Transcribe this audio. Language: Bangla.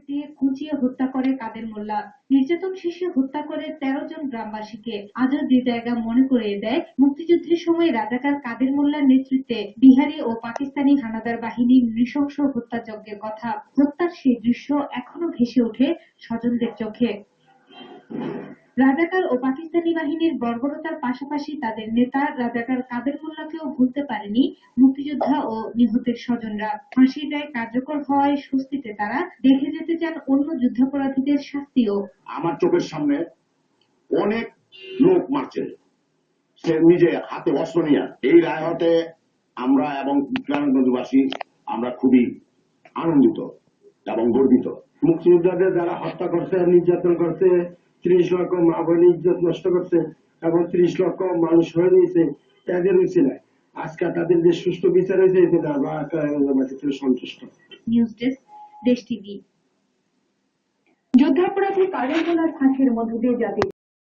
দিয়ে কুঁচিয়ে হত্যা করে কাদের মোল্লা। নির্যাতন শেষে হত্যা করে 13 জন গ্রামবাসীকে। আজও যে জায়গা মনে করিয়ে দেয় মুক্তিযুদ্ধের সময় রাজাকার কাদের মোল্লার নেতৃত্বে বিহারি ও পাকিস্তানি হানাদার বাহিনীর নৃশংস হত্যাযজ্ঞের কথা। হত্যার সেই দৃশ্য এখনো ভেসে ওঠে স্বজনদের চোখে। রাজাকার ও পাকিস্তানি বাহিনীর বর্বরতার পাশাপাশি তাদের নেতা রাজাকার কাদের মোল্লাকেও ভুলতে পারেনি মুক্তিযোদ্ধা ও নিহতের স্বজনরা। ফাঁসির রায় কার্যকর হওয়ায় স্বস্তিতে তারা দেখে যেতে চান অন্য যুদ্ধাপরাধীদের শাস্তিও। আমার চোখের সামনে অনেক লোক মারছে, সে নিজে হাতে অস্ত্র নিয়ে। এই রায় হতে আমরা এবং গ্রামগঞ্জবাসী আমরা খুবই আনন্দিত এবং গর্বিত। মুক্তিযোদ্ধাদের যারা হত্যা করছে, নির্যাতন করছে, 30 লক্ষ মা বোনের ইজ্জত নষ্ট করছে এবং 30 লক্ষ মানুষ হয়ে গেছে, এদের উচিলায় আজকে তাদের যে সুষ্ঠু বিচার হয়েছে এতে আমরা সন্তুষ্ট। নিউজ ডেস্ক, দেশ টিভি। যুদ্ধাপরাধী কাদের মোল্লার ফাঁসির মধ্য দিয়ে জাতির